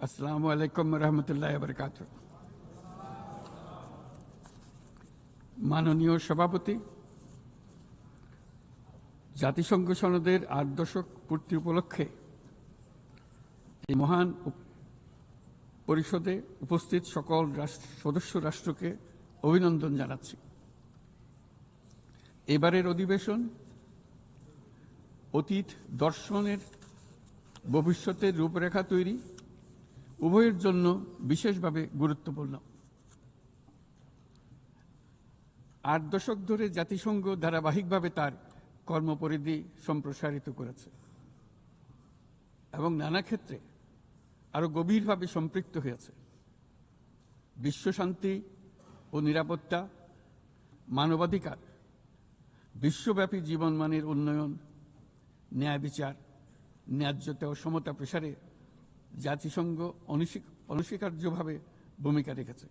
আসসালামু আলাইকুম রহমতুল্লাহ বরকাত। মাননীয় সভাপতি, জাতিসংঘ সনদের ৮ দশক পূর্তি উপলক্ষে এই মহান পরিষদে উপস্থিত সকল সদস্য রাষ্ট্রকে অভিনন্দন জানাচ্ছি। এবারের অধিবেশন অতীত দর্শনের ভবিষ্যতের রূপরেখা তৈরি উভয়ের জন্য বিশেষভাবে গুরুত্বপূর্ণ। ৮ দশক ধরে জাতিসংঘ ধারাবাহিকভাবে তার কর্মপরিধি সম্প্রসারিত করেছে এবং নানা ক্ষেত্রে আরো গভীরভাবে সম্পৃক্ত হয়েছে। বিশ্বশান্তি ও নিরাপত্তা, মানবাধিকার, বিশ্বব্যাপী জীবনমানের উন্নয়ন, ন্যায় বিচার, ন্যায্যতা ও সমতা প্রসারে জাতিসংঘ অনস্বীকার্যভাবে ভূমিকা রেখেছে।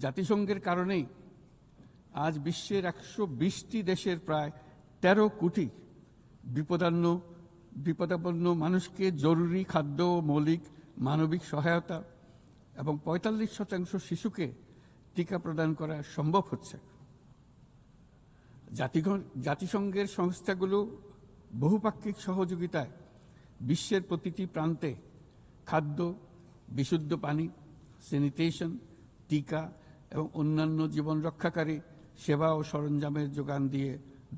জাতিসংঘের কারণেই আজ বিশ্বের ১২০টি দেশের প্রায় ১৩ কোটি বিপদাপন্ন মানুষকে জরুরি খাদ্য ও মৌলিক মানবিক সহায়তা এবং ৪৫% শিশুকে টিকা প্রদান করা সম্ভব হচ্ছে। জাতিসংঘের সংস্থাগুলো বহুপাক্ষিক সহযোগিতায় বিশ্বের প্রতিটি প্রান্তে খাদ্য, বিশুদ্ধ পানি, স্যানিটেশন, টিকা এবং অন্যান্য জীবন রক্ষাকারী সেবা ও সরঞ্জামের যোগান দিয়ে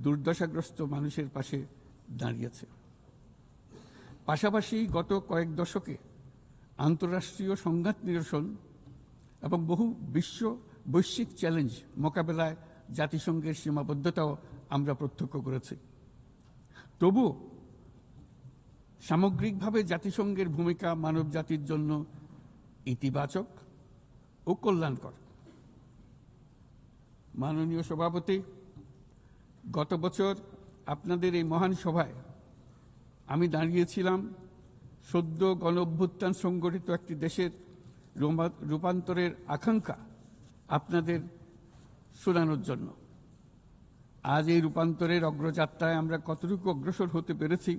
দুর্দশাগ্রস্ত মানুষের পাশে দাঁড়িয়েছে। পাশাপাশি গত কয়েক দশকে আন্তঃরাষ্ট্রীয় সংঘাত নিরসন এবং বহু বৈশ্বিক চ্যালেঞ্জ মোকাবেলায় জাতিসংঘের সীমাবদ্ধতাও আমরা প্রত্যক্ষ করেছি। তবুও সামগ্রিকভাবে জাতিসংঘের ভূমিকা মানবজাতির জন্য ইতিবাচক ও কল্যাণকর। মাননীয় সভাপতি, গত বছর আপনাদের এই মহান সভায় আমি দাঁড়িয়েছিলাম সদ্য গণ-অভ্যুত্থান সংগঠিত একটি দেশের রূপান্তরের আকাঙ্ক্ষা আপনাদের শোনানোর জন্য। আজ এই রূপান্তরের অগ্রযাত্রায় আমরা কতটুকু অগ্রসর হতে পেরেছি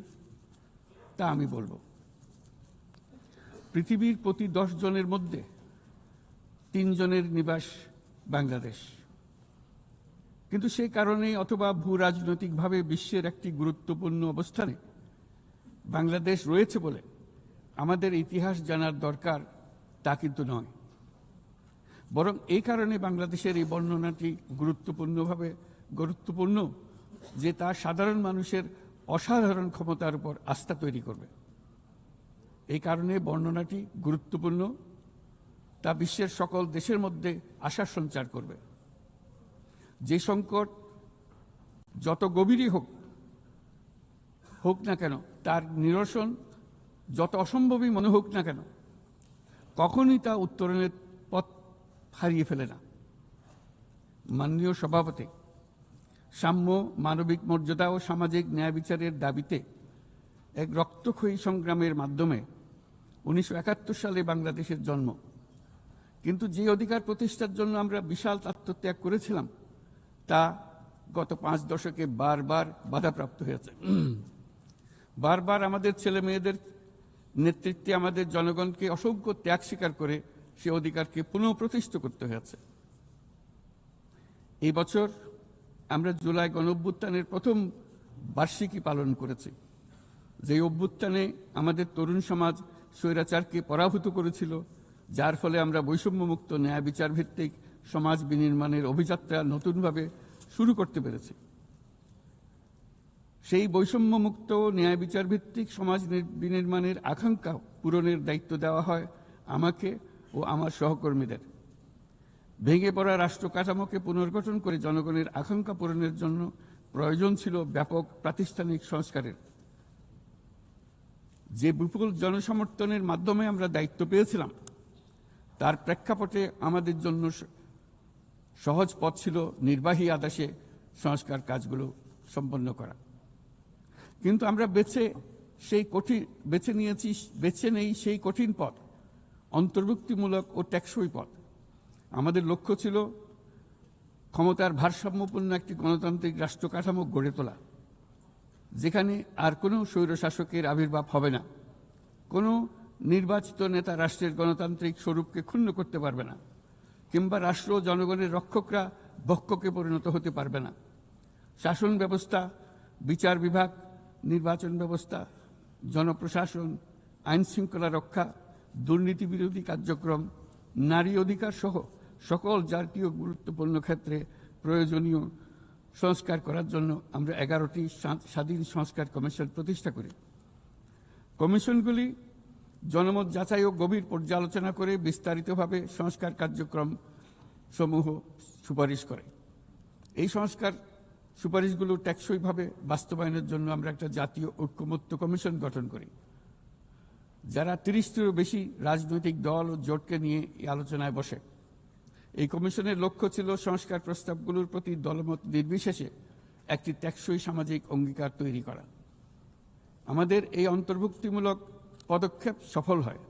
তা আমি বলবো। পৃথিবীর প্রতি 10 জনের মধ্যে 3 জনের নিবাস বাংলাদেশ, কিন্তু সেই কারণে অথবা ভূ রাজনৈতিকভাবে বিশ্বের একটি গুরুত্বপূর্ণ অবস্থানে বাংলাদেশ রয়েছে বলে আমাদের ইতিহাস জানার দরকার তা কিন্তু নয়, বরং এই কারণে বাংলাদেশের এই বর্ণনাটি গুরুত্বপূর্ণ যে তা সাধারণ মানুষের অসাধারণ ক্ষমতার উপর আস্থা তৈরি করবে। এই কারণে বর্ণনাটি গুরুত্বপূর্ণ, তা বিশ্বের সকল দেশের মধ্যে আশার সঞ্চার করবে। যে সংকট যত গভীরই হোক না কেন, তার নিরসন যত অসম্ভবই মনে হোক না কেন, কখনই তা উত্তরণের পথ হারিয়ে ফেলে না। মাননীয় সভাপতি, সাম্য, মানবিক মর্যাদা ও সামাজিক ন্যায় বিচারের দাবিতে এক রক্তক্ষয়ী সংগ্রামের মাধ্যমে 1971 সালে বাংলাদেশের জন্ম। কিন্তু যে অধিকার প্রতিষ্ঠার জন্য আমরা বিশাল আত্মত্যাগ করেছিলাম তা গত 5 দশকে বারবার বাধাপ্রাপ্ত হয়েছে। বারবার আমাদের ছেলে মেয়েদের নেতৃত্বে আমাদের জনগণকে অসংখ্য ত্যাগ স্বীকার করে সে অধিকারকে পুনঃপ্রতিষ্ঠা করতে হয়েছে। এই বছর আমরা জুলাই গণঅভ্যুত্থানের প্রথম বার্ষিকী পালন করেছি, যে অভ্যুত্থানে আমাদের তরুণ সমাজ স্বৈরাচারকে পরাভূত করেছিল, যার ফলে আমরা বৈষম্যমুক্ত ন্যায় বিচার ভিত্তিক সমাজ বিনির্মাণের অভিযাত্রা নতুনভাবে শুরু করতে পেরেছি। সেই বৈষম্যমুক্ত ন্যায় বিচার ভিত্তিক সমাজ বিনির্মাণের আকাঙ্ক্ষা পূরণের দায়িত্ব দেওয়া হয় আমাকে ও আমার সহকর্মীদের। ভেঙে পড়া রাষ্ট্র কাঠামোকে পুনর্গঠন করে জনগণের আকাঙ্ক্ষা পূরণের জন্য প্রয়োজন ছিল ব্যাপক প্রাতিষ্ঠানিক সংস্কারের। যে বিপুল জনসমর্থনের মাধ্যমে আমরা দায়িত্ব পেয়েছিলাম, তার প্রেক্ষাপটে আমাদের জন্য সহজ পথ ছিল নির্বাহী আদেশে সংস্কার কাজগুলো সম্পন্ন করা। কিন্তু আমরা বেছে নেই সেই কঠিন পথ, অন্তর্ভুক্তিমূলক ও টেকসই পথ। আমাদের লক্ষ্য ছিল ক্ষমতার ভারসাম্যপূর্ণ একটি গণতান্ত্রিক রাষ্ট্র কাঠামো গড়ে তোলা, যেখানে আর কোনো স্বৈরশাসকের আবির্ভাব হবে না, কোনো নির্বাচিত নেতা রাষ্ট্রের গণতান্ত্রিক স্বরূপকে ক্ষুণ্ণ করতে পারবে না, কিংবা রাষ্ট্র ও জনগণের রক্ষকরা ভক্ষকে পরিণত হতে পারবে না। শাসন ব্যবস্থা, বিচার বিভাগ, নির্বাচন ব্যবস্থা, জনপ্রশাসন, আইন শৃঙ্খলা রক্ষা, দুর্নীতি বিরোধী কার্যক্রম, নারী অধিকার সহ সকল জাতীয় গুরুত্বপূর্ণ ক্ষেত্রে প্রয়োজনীয় সংস্কার করার জন্য আমরা 11টি স্বাধীন সংস্কার কমিশন প্রতিষ্ঠা করি। কমিশনগুলি জনমত যাচাই ও গভীর পর্যালোচনা করে বিস্তারিতভাবে সংস্কার কার্যক্রম সমূহ সুপারিশ করে। এই সংস্কার সুপারিশগুলো টেকসইভাবে বাস্তবায়নের জন্য আমরা একটা জাতীয় ঐক্যমত্য কমিশন গঠন করি, যারা 30টিরও বেশি রাজনৈতিক দল ও জোটকে নিয়ে এই আলোচনায় বসে। এই কমিশনের লক্ষ্য ছিল সংস্কার প্রস্তাবগুলোর প্রতি দলমত নির্বিশেষে একটি টেকসই সামাজিক অঙ্গীকার তৈরি করা। আমাদের এই অন্তর্ভুক্তিমূলক পদক্ষেপ সফল হয়।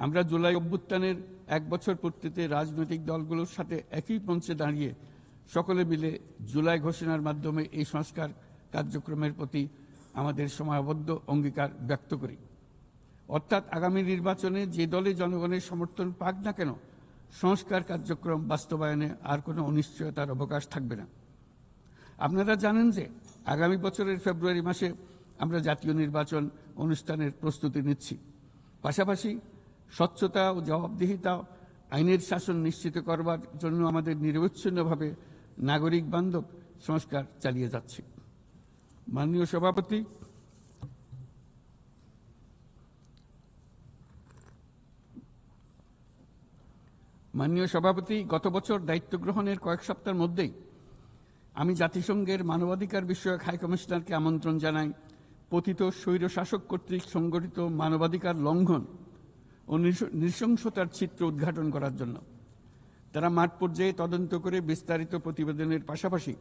আমরা জুলাই অভ্যুত্থানের 1 বছর পূর্তিতে রাজনৈতিক দলগুলোর সাথে একই মঞ্চে দাঁড়িয়ে সকলে মিলে জুলাই ঘোষণার মাধ্যমে এই সংস্কার কার্যক্রমের প্রতি আমাদের সময়াবদ্ধ অঙ্গীকার ব্যক্ত করি। অর্থাৎ আগামী নির্বাচনে যে দলে জনগণের সমর্থন পাক না কেন, সংস্কার কার্যক্রম বাস্তবায়নে আর কোনো অনিশ্চয়তার অবকাশ থাকবে না। আপনারা জানেন যে আগামী বছরের ফেব্রুয়ারি মাসে আমরা জাতীয় নির্বাচন অনুষ্ঠানের প্রস্তুতি নিচ্ছি। পাশাপাশি স্বচ্ছতা ও জবাবদিহিতা, আইনের শাসন নিশ্চিত করবার জন্য আমাদের নিরবচ্ছিন্নভাবে নাগরিক বান্ধব সংস্কার চালিয়ে যাচ্ছি। মাননীয় সভাপতি, গত বছর দায়িত্ব গ্রহণের কয়েক সপ্তাহের মধ্যেই আমি জাতিসংঘের মানবাধিকার বিষয়ক হাই কমিশনারকে আমন্ত্রণ জানাই পতিত স্বৈরশাসক কর্তৃক সংগঠিত মানবাধিকার লঙ্ঘন ও নৃশংসতার চিত্র উদ্ঘাটন করার জন্য। তারা মাঠ পর্যায়ে তদন্ত করে বিস্তারিত প্রতিবেদনের পাশাপাশি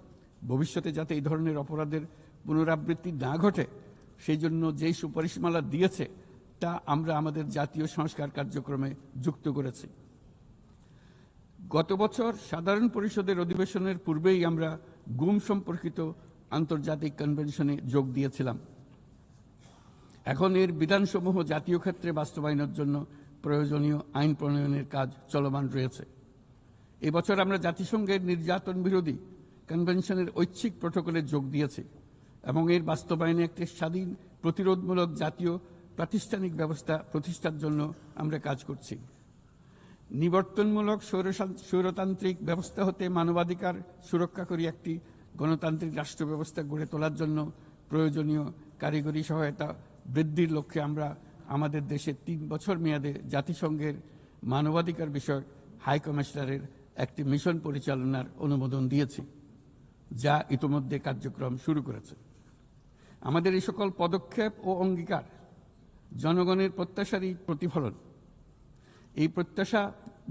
ভবিষ্যতে যাতে এই ধরনের অপরাধের পুনরাবৃত্তি না ঘটে সেই জন্য যেই সুপারিশমালা দিয়েছে তা আমরা আমাদের জাতীয় সংস্কার কার্যক্রমে যুক্ত করেছি। গত বছর সাধারণ পরিষদের অধিবেশনের পূর্বেই আমরা গুম সম্পর্কিত আন্তর্জাতিক কনভেনশনে যোগ দিয়েছিলাম। এখন এর বিধানসমূহ জাতীয় ক্ষেত্রে বাস্তবায়নের জন্য প্রয়োজনীয় আইন প্রণয়নের কাজ চলমান রয়েছে। এবছর আমরা জাতিসংঘের নির্যাতন বিরোধী কনভেনশনের ঐচ্ছিক প্রটোকলে যোগ দিয়েছি এবং এর বাস্তবায়নে একটি স্বাধীন প্রতিরোধমূলক জাতীয় প্রাতিষ্ঠানিক ব্যবস্থা প্রতিষ্ঠার জন্য আমরা কাজ করছি। নিবর্তনমূলক স্বৈরতান্ত্রিক ব্যবস্থা হতে মানবাধিকার সুরক্ষাকারী একটি গণতান্ত্রিক রাষ্ট্র ব্যবস্থা গড়ে তোলার জন্য প্রয়োজনীয় কারিগরি সহায়তা বৃদ্ধির লক্ষ্যে আমরা আমাদের দেশে 3 বছর মেয়াদে জাতিসংঘের মানবাধিকার বিষয়ক হাই কমিশনারের একটি মিশন পরিচালনার অনুমোদন দিয়েছি, যা ইতোমধ্যে কার্যক্রম শুরু করেছে। আমাদের এই সকল পদক্ষেপ ও অঙ্গীকার জনগণের প্রত্যাশারই প্রতিফলন। এই প্রত্যাশা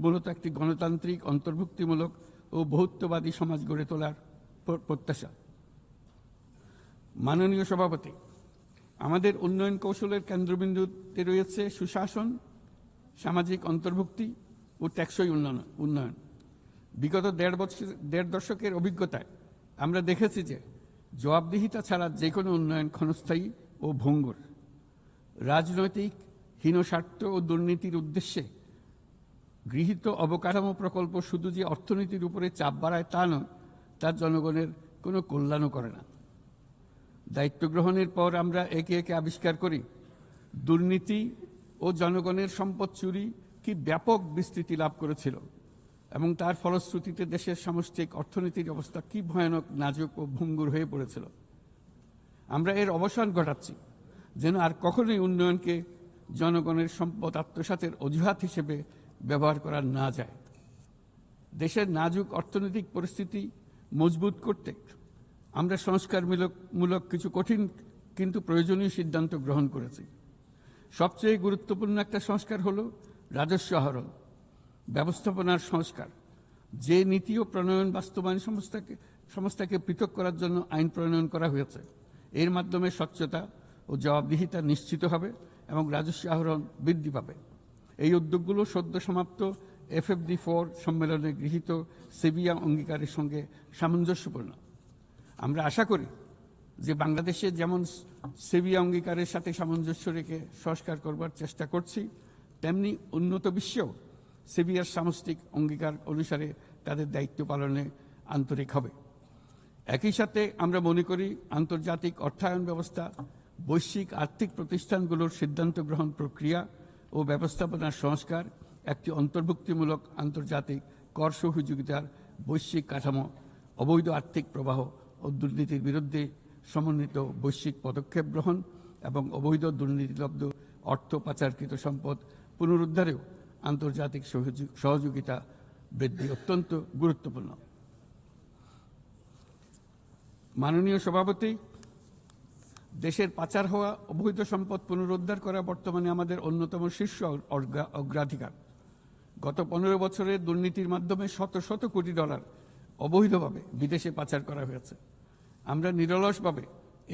মূলত একটি গণতান্ত্রিক, অন্তর্ভুক্তিমূলক ও বহুত্ববাদী সমাজ গড়ে তোলার প্রত্যাশা। মাননীয় সভাপতি, আমাদের উন্নয়ন কৌশলের কেন্দ্রবিন্দুতে রয়েছে সুশাসন, সামাজিক অন্তর্ভুক্তি ও টেকসই উন্নয়ন। বিগত 1.5 দশকের অভিজ্ঞতায় আমরা দেখেছি যে জবাবদিহিতা ছাড়া যে কোনো উন্নয়ন ক্ষণস্থায়ী ও ভঙ্গুর। রাজনৈতিক হীনস্বার্থ ও দুর্নীতির উদ্দেশ্যে গৃহীত অবকাঠামো প্রকল্প শুধু যে অর্থনীতির উপরে চাপ বাড়ায় তা নয়, তার জনগণের কোনো কল্যাণও করে না। দায়িত্ব গ্রহণের পর আমরা একে একে আবিষ্কার করি দুর্নীতি ও জনগণের সম্পদ চুরি কি ব্যাপক বিস্তৃতি লাভ করেছিল এবং তার ফলশ্রুতিতে দেশের সামষ্টিক অর্থনীতির অবস্থা কি ভয়ানক, নাজুক ও ভঙ্গুর হয়ে পড়েছিল। আমরা এর অবসান ঘটাচ্ছি যেন আর কখনোই উন্নয়নকে জনগণের সম্পদ আত্মসাতের অজুহাত হিসেবে ব্যবহার করা না যায়। দেশের নাজুক অর্থনৈতিক পরিস্থিতি মজবুত করতে আমরা সংস্কারমূলক কিছু কঠিন কিন্তু প্রয়োজনীয় সিদ্ধান্ত গ্রহণ করেছি। সবচেয়ে গুরুত্বপূর্ণ একটা সংস্কার হলো রাজস্ব আহরণ ব্যবস্থাপনার সংস্কার। যে নীতি ও প্রণয়ন বাস্তবায়ন সংস্থাকে পৃথক করার জন্য আইন প্রণয়ন করা হয়েছে, এর মাধ্যমে স্বচ্ছতা ও জবাবদিহিতা নিশ্চিত হবে এবং রাজস্ব আহরণ বৃদ্ধি পাবে। এই উদ্যোগগুলো সদ্য সমাপ্ত FFD4 সম্মেলনে গৃহীত সেভিয়া অঙ্গীকারের সঙ্গে সামঞ্জস্যপূর্ণ। আমরা আশা করি যে বাংলাদেশে যেমন সেভিয়া অঙ্গীকারের সাথে সামঞ্জস্য রেখে সংস্কার করবার চেষ্টা করছি, তেমনি উন্নত বিশ্বেও সেভিয়ার সামষ্টিক অঙ্গীকার অনুসারে তাদের দায়িত্ব পালনে আন্তরিক হবে। একই সাথে আমরা মনে করি আন্তর্জাতিক অর্থায়ন ব্যবস্থা, বৈশ্বিক আর্থিক প্রতিষ্ঠানগুলোর সিদ্ধান্ত গ্রহণ প্রক্রিয়া ও ব্যবস্থাপনার সংস্কার, একটি অন্তর্ভুক্তিমূলক আন্তর্জাতিক কর সহযোগিতার বৈশ্বিক কাঠামো, অবৈধ আর্থিক প্রবাহ ও দুর্নীতির বিরুদ্ধে সমন্বিত বৈশ্বিক পদক্ষেপ গ্রহণ এবং অবৈধ দুর্নীতিলব্ধ অর্থ পাচারকৃত সম্পদ পুনরুদ্ধারেও আন্তর্জাতিক সহযোগিতা বৃদ্ধি অত্যন্ত গুরুত্বপূর্ণ। মাননীয় সভাপতি, দেশের পাচার হওয়া অবৈধ সম্পদ পুনরুদ্ধার করা বর্তমানে আমাদের অন্যতম শীর্ষ অগ্রাধিকার। গত 15 বছরে দুর্নীতির মাধ্যমে শত শত কোটি ডলার অবৈধভাবে বিদেশে পাচার করা হয়েছে। আমরা নিরলসভাবে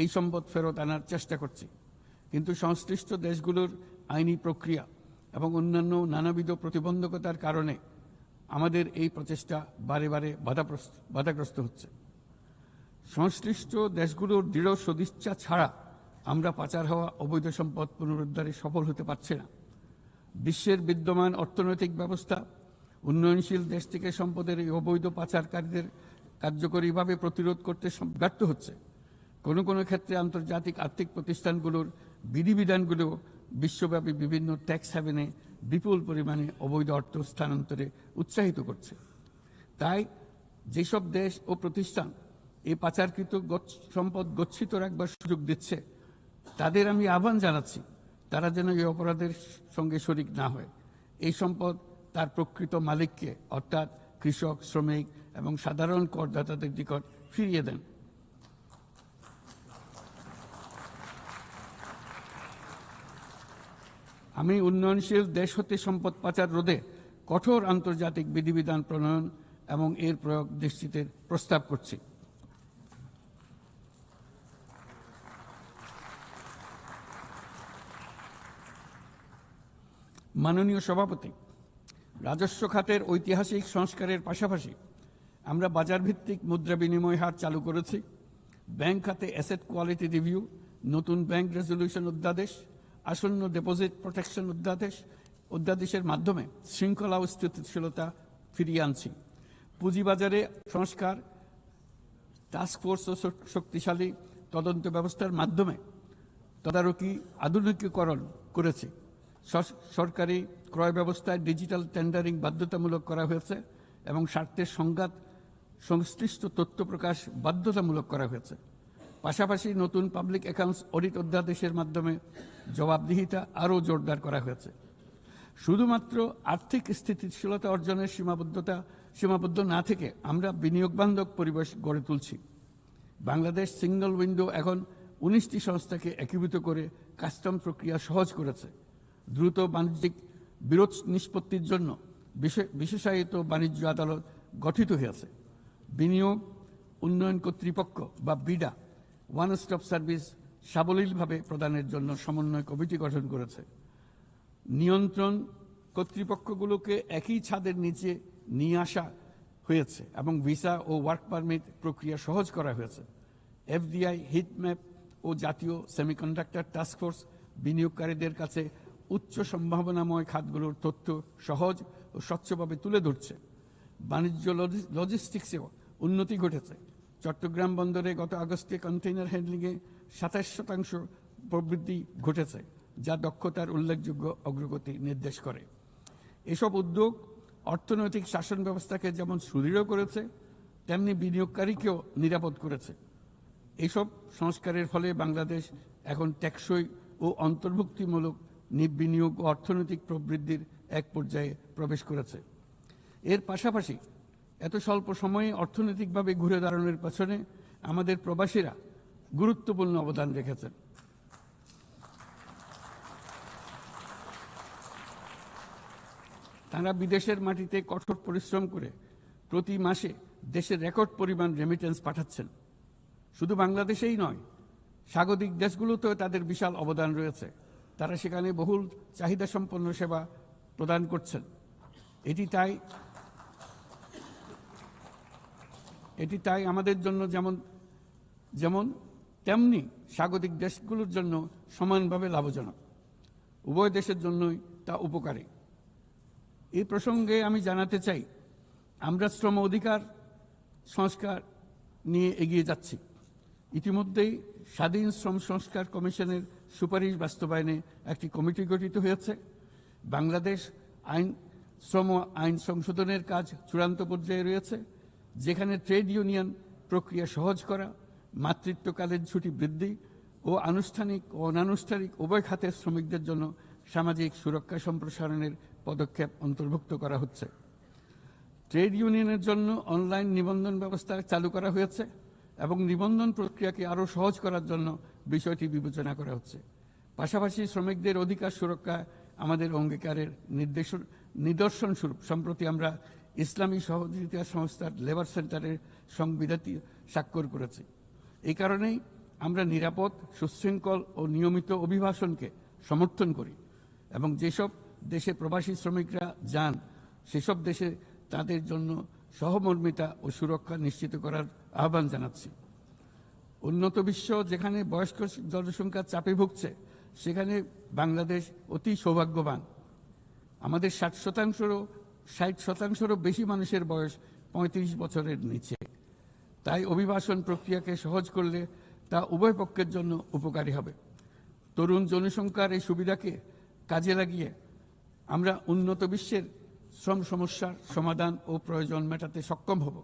এই সম্পদ ফেরত আনার চেষ্টা করছি, কিন্তু সংশ্লিষ্ট দেশগুলোর আইনি প্রক্রিয়া এবং অন্যান্য নানাবিধ প্রতিবন্ধকতার কারণে আমাদের এই প্রচেষ্টা বারে বারে বাধাগ্রস্ত হচ্ছে। সংশ্লিষ্ট দেশগুলোর দৃঢ় সদিচ্ছা ছাড়া আমরা পাচার হওয়া অবৈধ সম্পদ পুনরুদ্ধারে সফল হতে পারছি না। বিশ্বের বিদ্যমান অর্থনৈতিক ব্যবস্থা উন্নয়নশীল দেশ থেকে সম্পদের এই অবৈধ পাচারকারীদের কার্যকরীভাবে প্রতিরোধ করতে ব্যর্থ হচ্ছে। কোনো কোনো ক্ষেত্রে আন্তর্জাতিক আর্থিক প্রতিষ্ঠানগুলোর বিধিবিধানগুলো বিশ্বব্যাপী বিভিন্ন ট্যাক্স হ্যাভেনে বিপুল পরিমাণে অবৈধ অর্থ স্থানান্তরে উৎসাহিত করছে। তাই যেসব দেশ ও প্রতিষ্ঠান এই পাচারকৃত সম্পদ গচ্ছিত রাখবার সুযোগ দিচ্ছে, তাদের আমি আহ্বান জানাচ্ছি তারা যেন এই অপরাধের সঙ্গে শরিক না হয়। এই সম্পদ তার প্রকৃত মালিককে অর্থাৎ কৃষক, শ্রমিক এবং সাধারণ করদাতাদের নিকট ফিরিয়ে দেন। আমি উন্নয়নশীল দেশ হতে সম্পদ পাচার রোধে কঠোর আন্তর্জাতিক বিধিবিধান প্রণয়ন এবং এর প্রয়োগ নিশ্চিতের প্রস্তাব করছি। মাননীয় সভাপতি, রাজস্ব খাতের ঐতিহাসিক সংস্কারের পাশাপাশি আমরা বাজারভিত্তিক মুদ্রা বিনিময় হার চালু করেছি। ব্যাংক খাতে অ্যাসেট কোয়ালিটি রিভিউ, নতুন ব্যাংক রেজলিউশন অধ্যাদেশ, আসন্ন ডিপোজিট প্রোটেকশন অধ্যাদেশের মাধ্যমে শৃঙ্খলা ও স্থিতিশীলতা ফিরিয়ে আনছি। পুঁজিবাজারে সংস্কার, টাস্কফোর্স ও শক্তিশালী তদন্ত ব্যবস্থার মাধ্যমে তদারকি আধুনিকীকরণ করেছি। সরকারি ক্রয় ব্যবস্থায় ডিজিটাল টেন্ডারিং বাধ্যতামূলক করা হয়েছে এবং স্বার্থের সংঘাত সংশ্লিষ্ট তথ্য প্রকাশ বাধ্যতামূলক করা হয়েছে। পাশাপাশি নতুন পাবলিক অ্যাকাউন্টস অডিট অধ্যাদেশের মাধ্যমে জবাবদিহিতা আরও জোরদার করা হয়েছে। শুধুমাত্র আর্থিক স্থিতিশীলতা অর্জনের সীমাবদ্ধ না থেকে আমরা বিনিয়োগ বান্ধব পরিবেশ গড়ে তুলছি। বাংলাদেশ সিঙ্গল উইন্ডো এখন 19টি সংস্থাকে একীভূত করে কাস্টম প্রক্রিয়া সহজ করেছে। দ্রুত বাণিজ্যিক বিরোধ নিষ্পত্তির জন্য বিশেষায়িত বাণিজ্য আদালত গঠিত হয়েছে। বিনিয়োগ উন্নয়ন কর্তৃপক্ষ বা বিডা ওয়ান স্টপ সার্ভিস সাবলীলভাবে প্রদানের জন্য সমন্বয় কমিটি গঠন করেছে। নিয়ন্ত্রণ কর্তৃপক্ষগুলোকে একই ছাদের নিচে নিয়ে আসা হয়েছে এবং ভিসা ও ওয়ার্ক পারমিট প্রক্রিয়া সহজ করা হয়েছে। এফডিআই, হিটম্যাপ ও জাতীয় সেমিকন্ডাক্টর টাস্কফোর্স বিনিয়োগকারীদের কাছে উচ্চ সম্ভাবনাময় খাতগুলোর তথ্য সহজ ও স্বচ্ছভাবে তুলে ধরছে। বাণিজ্য লজিস্টিক্সেও উন্নতি ঘটেছে। চট্টগ্রাম বন্দরে গত আগস্টে কন্টেইনার হ্যান্ডলিংয়ে 27% প্রবৃদ্ধি ঘটেছে, যা দক্ষতার উল্লেখযোগ্য অগ্রগতি নির্দেশ করে। এসব উদ্যোগ অর্থনৈতিক শাসন ব্যবস্থাকে যেমন সুদৃঢ় করেছে, তেমনি বিনিয়োগকারীকেও নিরাপদ করেছে। এইসব সংস্কারের ফলে বাংলাদেশ এখন টেকসই ও অন্তর্ভুক্তিমূলক বিনিয়োগ ও অর্থনৈতিক প্রবৃদ্ধির এক পর্যায়ে প্রবেশ করেছে। এর পাশাপাশি এত স্বল্প সময়ে অর্থনৈতিকভাবে ঘুরে দাঁড়ানোর পেছনে আমাদের প্রবাসীরা গুরুত্বপূর্ণ অবদান রেখেছেন। তারা বিদেশের মাটিতে কঠোর পরিশ্রম করে প্রতি মাসে দেশের রেকর্ড পরিমাণ রেমিটেন্স পাঠাচ্ছেন। শুধু বাংলাদেশেই নয়, স্বাগতিক দেশগুলোতেও তাদের বিশাল অবদান রয়েছে। তারা সেখানে বহুল চাহিদা সম্পন্ন সেবা প্রদান করছেন। এটি তাই আমাদের জন্য যেমন তেমনি স্বাগতিক দেশগুলোর জন্য সমানভাবে লাভজনক। উভয় দেশের জন্যই তা উপকারী। এই প্রসঙ্গে আমি জানাতে চাই, আমরা শ্রম অধিকার সংস্কার নিয়ে এগিয়ে যাচ্ছি। ইতিমধ্যেই স্বাধীন শ্রম সংস্কার কমিশনের সুপারিশ বাস্তবায়নে একটি কমিটি গঠিত হয়েছে। বাংলাদেশ শ্রম আইন সংশোধনের কাজ চূড়ান্ত পর্যায়ে রয়েছে, যেখানে ট্রেড ইউনিয়ন প্রক্রিয়া সহজ করা, মাতৃত্বকালীন ছুটি বৃদ্ধি ও আনুষ্ঠানিক ও অনানুষ্ঠানিক উভয় খাতের শ্রমিকদের জন্য সামাজিক সুরক্ষা সম্প্রসারণের পদক্ষেপ অন্তর্ভুক্ত করা হচ্ছে। ট্রেড ইউনিয়নের জন্য অনলাইন নিবন্ধন ব্যবস্থা চালু করা হয়েছে এবং নিবন্ধন প্রক্রিয়াকে আরও সহজ করার জন্য বিষয়টি বিবেচনা করা হচ্ছে। পাশাপাশি শ্রমিকদের অধিকার সুরক্ষা আমাদের অঙ্গীকারের নিদর্শন স্বরূপ সম্প্রতি আমরা ইসলামী সহযোগিতা সংস্থার লেবার সেন্টারের সংবিধানটি স্বাক্ষর করেছি। এই কারণেই আমরা নিরাপদ, সুশৃঙ্খল ও নিয়মিত অভিবাসনকে সমর্থন করি এবং যেসব দেশে প্রবাসী শ্রমিকরা যান সেসব দেশে তাদের জন্য সহমর্মিতা ও সুরক্ষা নিশ্চিত করার আহ্বান জানাচ্ছি। উন্নত বিশ্ব যেখানে বয়স্ক জনসংখ্যার চাপে ভুগছে, সেখানে বাংলাদেশ অতি সৌভাগ্যবান। আমাদের 60শতাংশেরও বেশি মানুষের বয়স 35 বছরের নিচে। তাই অভিবাসন প্রক্রিয়াকে সহজ করলে তা উভয় পক্ষের জন্য উপকারী হবে। তরুণ জনসংখ্যার এই সুবিধাকে কাজে লাগিয়ে আমরা উন্নত বিশ্বের শ্রম সমস্যার সমাধান ও প্রয়োজন মেটাতে সক্ষম হব।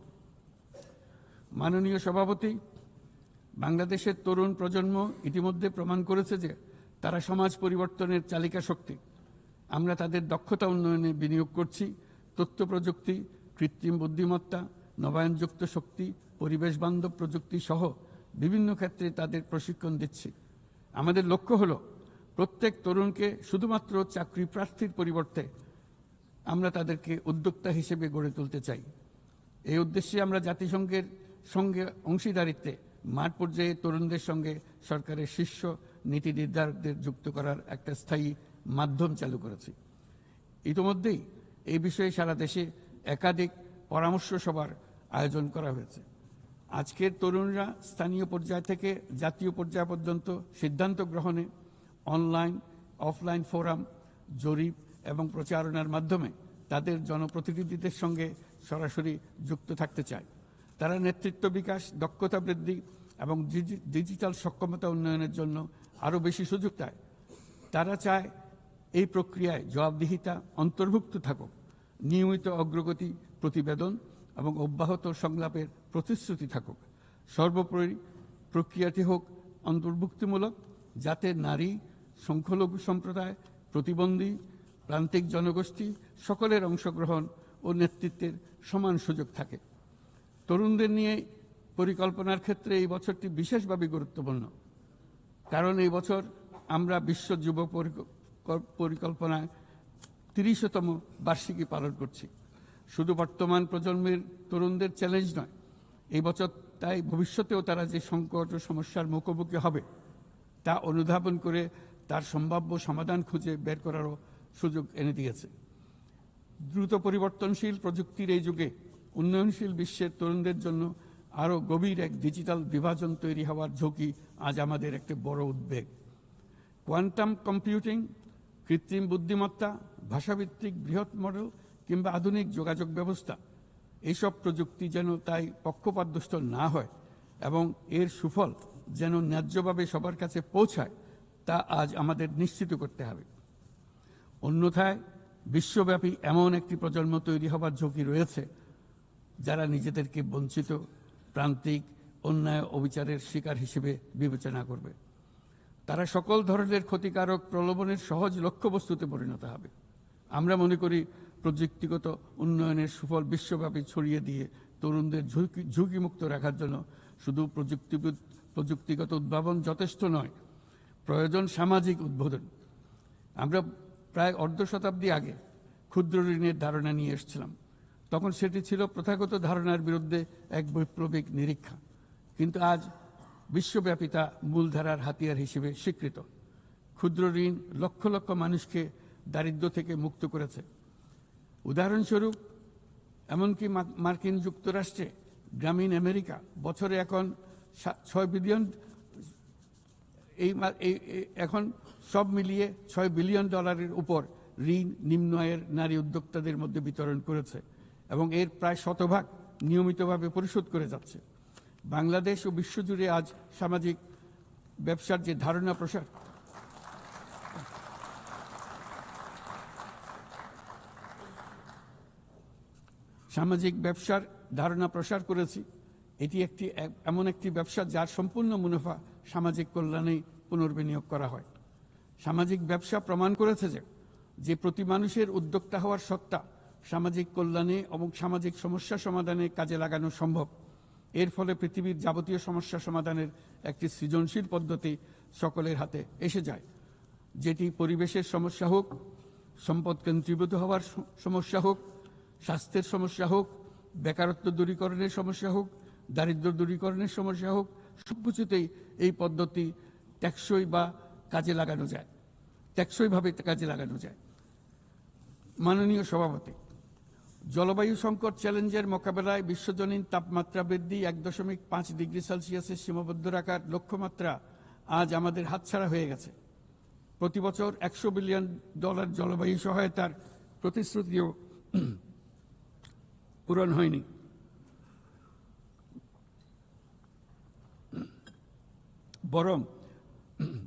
মাননীয় সভাপতি, বাংলাদেশের তরুণ প্রজন্ম ইতিমধ্যে প্রমাণ করেছে যে তারা সমাজ পরিবর্তনের চালিকা শক্তি। আমরা তাদের দক্ষতা উন্নয়নে বিনিয়োগ করছি। তথ্য প্রযুক্তি, কৃত্রিম বুদ্ধিমত্তা, নবায়নযুক্ত শক্তি, পরিবেশ বান্ধব প্রযুক্তি সহ বিভিন্ন ক্ষেত্রে তাদের প্রশিক্ষণ দিচ্ছি। আমাদের লক্ষ্য হলো প্রত্যেক তরুণকে শুধুমাত্র চাকরি প্রার্থীর পরিবর্তে আমরা তাদেরকে উদ্যোক্তা হিসেবে গড়ে তুলতে চাই। এই উদ্দেশ্যে আমরা জাতিসংঘের সঙ্গে অংশীদারিত্বে মাঠ পর্যায়ে তরুণদের সঙ্গে সরকারের শীর্ষ নীতি নির্ধারকদের যুক্ত করার একটা স্থায়ী মাধ্যম চালু করেছি। ইতিমধ্যেই এই বিষয়ে সারা দেশে একাধিক পরামর্শ সভার আয়োজন করা হয়েছে। আজকের তরুণরা স্থানীয় পর্যায় থেকে জাতীয় পর্যায় পর্যন্ত সিদ্ধান্ত গ্রহণে অনলাইন, অফলাইন ফোরাম, জরিপ এবং প্রচারণার মাধ্যমে তাদের জনপ্রতিনিধিদের সঙ্গে সরাসরি যুক্ত থাকতে চায়। তারা নেতৃত্ব বিকাশ, দক্ষতা বৃদ্ধি এবং ডিজিটাল সক্ষমতা উন্নয়নের জন্য আরও বেশি সুযোগ চায়। তারা চায় এই প্রক্রিয়ায় জবাবদিহিতা অন্তর্ভুক্ত থাকুক, নিয়মিত অগ্রগতি প্রতিবেদন এবং অব্যাহত সংলাপের প্রতিশ্রুতি থাকুক। সর্বোপরি প্রক্রিয়াটি হোক অন্তর্ভুক্তিমূলক, যাতে নারী, সংখ্যালঘু সম্প্রদায়, প্রতিবন্ধী, প্রান্তিক জনগোষ্ঠী সকলের অংশগ্রহণ ও নেতৃত্বের সমান সুযোগ থাকে। তরুণদের নিয়ে পরিকল্পনার ক্ষেত্রে এই বছরটি বিশেষভাবে গুরুত্বপূর্ণ, কারণ এই বছর আমরা বিশ্ব যুব পরিকল্পনায় 30তম বার্ষিকী পালন করছি। শুধু বর্তমান প্রজন্মের তরুণদের চ্যালেঞ্জ নয়, এই বছর তাই ভবিষ্যতেও তারা যে সংকট ও সমস্যার মুখোমুখি হবে তা অনুধাবন করে তার সম্ভাব্য সমাধান খুঁজে বের করারও সুযোগ এনে দিয়েছে। দ্রুত পরিবর্তনশীল প্রযুক্তির এই যুগে উন্নয়নশীল বিশ্বের তরুণদের জন্য আরও গভীর এক ডিজিটাল বিভাজন তৈরি হওয়ার ঝুঁকি আজ আমাদের একটি বড় উদ্বেগ। কোয়ান্টাম কম্পিউটিং, কৃত্রিম বুদ্ধিমত্তা, ভাষাভিত্তিক বৃহৎ মডেল কিংবা আধুনিক যোগাযোগ ব্যবস্থা, এইসব প্রযুক্তি যেন তাই পক্ষপাতদুষ্ট না হয় এবং এর সুফল যেন ন্যায্যভাবে সবার কাছে পৌঁছায়, তা আজ আমাদের নিশ্চিত করতে হবে। অন্যথায় বিশ্বব্যাপী এমন একটি প্রজন্ম তৈরি হবার ঝুঁকি রয়েছে যারা নিজেদেরকে বঞ্চিত, প্রান্তিক, অন্যায় অবিচারের শিকার হিসেবে বিবেচনা করবে। তারা সকল ধরনের ক্ষতিকারক প্রলোভনের সহজ লক্ষ্যবস্তুতে পরিণত হবে। আমরা মনে করি প্রযুক্তিগত উন্নয়নের সুফল বিশ্বব্যাপী ছড়িয়ে দিয়ে তরুণদের ঝুঁকিমুক্ত রাখার জন্য শুধু প্রযুক্তিগত উদ্ভাবন যথেষ্ট নয়, প্রয়োজন সামাজিক উদ্বোধন। আমরা প্রায় অর্ধ শতাব্দী আগে ক্ষুদ্র ঋণের ধারণা নিয়ে এসেছিলাম। তখন সেটি ছিল প্রথাগত ধারণার বিরুদ্ধে এক বৈপ্লবিক নিরীক্ষা, কিন্তু আজ বিশ্বব্যাপী তা মূলধারার হাতিয়ার হিসেবে স্বীকৃত। ক্ষুদ্র ঋণ লক্ষ লক্ষ মানুষকে দারিদ্র্য থেকে মুক্ত করেছে। উদাহরণস্বরূপ এমনকি মার্কিন যুক্তরাষ্ট্রে গ্রামীণ আমেরিকা বছরে এখন $6 বিলিয়ন এখন সব মিলিয়ে $6 বিলিয়ন উপর ঋণ নিম্ন আয়ের নারী উদ্যোক্তাদের মধ্যে বিতরণ করেছে এবং এর প্রায় শতভাগ নিয়মিতভাবে পরিশোধ করে যাচ্ছে। বাংলাদেশ ও বিশ্বজুড়ে আজ সামাজিক ব্যবসার যে ধারণা প্রসার করেছি, এটি এমন একটি ব্যবসা যার সম্পূর্ণ মুনাফা সামাজিক কল্যাণে পুনর্বিনিয়োগ করা হয়। সামাজিক ব্যবসা প্রমাণ করেছে যে প্রতি মানুষের উদ্যোক্তা হওয়ার সত্তা সামাজিক কল্যাণে এবং সামাজিক সমস্যা সমাধানে কাজে লাগানো সম্ভব। এর ফলে পৃথিবীর যাবতীয় সমস্যা সমাধানের একটি সৃজনশীল পদ্ধতি সকলের হাতে এসে যায়, যেটি পরিবেশের সমস্যা হোক, সম্পদ কেন্দ্রীভূত হওয়ার সমস্যা হোক, স্বাস্থ্যের সমস্যা হোক, বেকারত্ব দূরীকরণের সমস্যা হোক, দারিদ্র্য দূরীকরণের সমস্যা হোক, সবকিছুতেই এই পদ্ধতি টেকসইভাবে কাজে লাগানো যায়। মাননীয় সভাপতি, জলবায়ু সংকট চ্যালেঞ্জের মোকাবেলায় বিশ্বজনীন তাপমাত্রা বৃদ্ধি 1.5 ডিগ্রি সেলসিয়াসের সীমাবদ্ধ রাখার লক্ষ্যমাত্রা আজ আমাদের হাতছাড়া হয়ে গেছে। প্রতি বছর $100 বিলিয়ন জলবায়ু সহায়তার প্রতিশ্রুতিও পূরণ হয়নি। বরং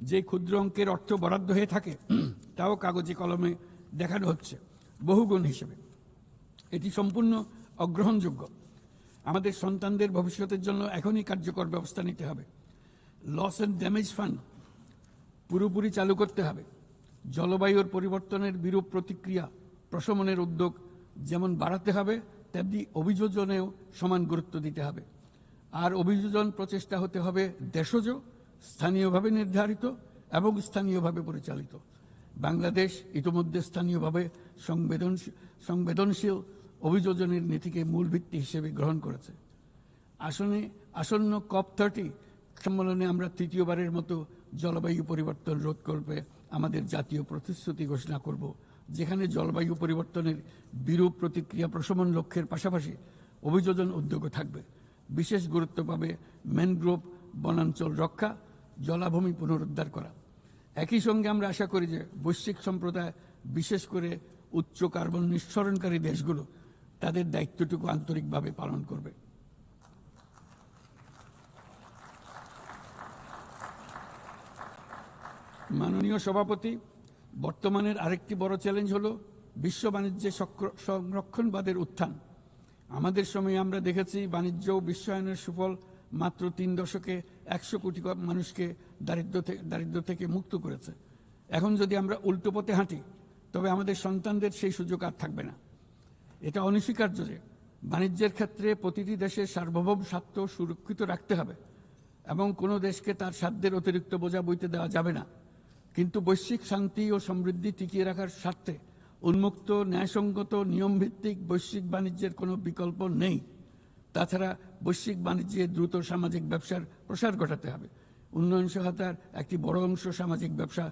যে ক্ষুদ্র অঙ্কের অর্থ বরাদ্দ হয়ে থাকে তাও কাগজে কলমে দেখানো হচ্ছে বহুগুণ হিসেবে। এটি সম্পূর্ণ অগ্রহণযোগ্য। আমাদের সন্তানদের ভবিষ্যতের জন্য এখনই কার্যকর ব্যবস্থা নিতে হবে। লস অ্যান্ড ড্যামেজ ফান্ড পুরোপুরি চালু করতে হবে। জলবায়ুর পরিবর্তনের বিরূপ প্রতিক্রিয়া প্রশমনের উদ্যোগ যেমন বাড়াতে হবে, তেমনি অভিযোজনেও সমান গুরুত্ব দিতে হবে। আর অভিযোজন প্রচেষ্টা হতে হবে দেশজ, স্থানীয়ভাবে নির্ধারিত এবং স্থানীয়ভাবে পরিচালিত। বাংলাদেশ ইতিমধ্যে স্থানীয়ভাবে সংবেদনশীল অভিযোজনের নীতিকে মূল ভিত্তি হিসেবে গ্রহণ করেছে। আসন্ন COP30 সম্মেলনে আমরা তৃতীয়বারের মতো জলবায়ু পরিবর্তন রোধ করবে আমাদের জাতীয় প্রতিশ্রুতি ঘোষণা করব, যেখানে জলবায়ু পরিবর্তনের বিরূপ প্রতিক্রিয়া প্রশমন লক্ষ্যের পাশাপাশি অভিযোজন উদ্যোগও থাকবে। বিশেষ গুরুত্ব পাবে ম্যানগ্রোভ বনাঞ্চল রক্ষা, জলাভূমি পুনরুদ্ধার করা। একই সঙ্গে আমরা আশা করি যে বৈশ্বিক সম্প্রদায়, বিশেষ করে উচ্চ কার্বন নিঃসরণকারী দেশগুলো তাদের দায়িত্বটুকু আন্তরিকভাবে পালন করবে। মাননীয় সভাপতি, বর্তমানের আরেকটি বড় চ্যালেঞ্জ হলো বিশ্ব বাণিজ্যে সংরক্ষণবাদের উত্থান। আমাদের সময়ে আমরা দেখেছি বাণিজ্য ও বিশ্বায়নের সুফল মাত্র 3 দশকে 100 কোটি মানুষকে দারিদ্র্য থেকে মুক্ত করেছে। এখন যদি আমরা উল্টো পথে হাঁটি তবে আমাদের সন্তানদের সেই সুযোগ আর থাকবে না। এটা অনস্বীকার্য যে বাণিজ্যের ক্ষেত্রে প্রতিটি দেশের সার্বভৌম স্বার্থ সুরক্ষিত রাখতে হবে এবং কোনো দেশকে তার সাধ্যের অতিরিক্ত বোঝা বইতে দেওয়া যাবে না। কিন্তু বৈশ্বিক শান্তি ও সমৃদ্ধি টিকিয়ে রাখার স্বার্থে উন্মুক্ত, ন্যায়সঙ্গত, নিয়মভিত্তিক বৈশ্বিক বাণিজ্যের কোনো বিকল্প নেই। তাছাড়া বৈশ্বিক বাণিজ্যে দ্রুত সামাজিক ব্যবসার প্রসার ঘটাতে হবে। উন্নয়ন সহায়তার একটি বড় অংশ সামাজিক ব্যবসায়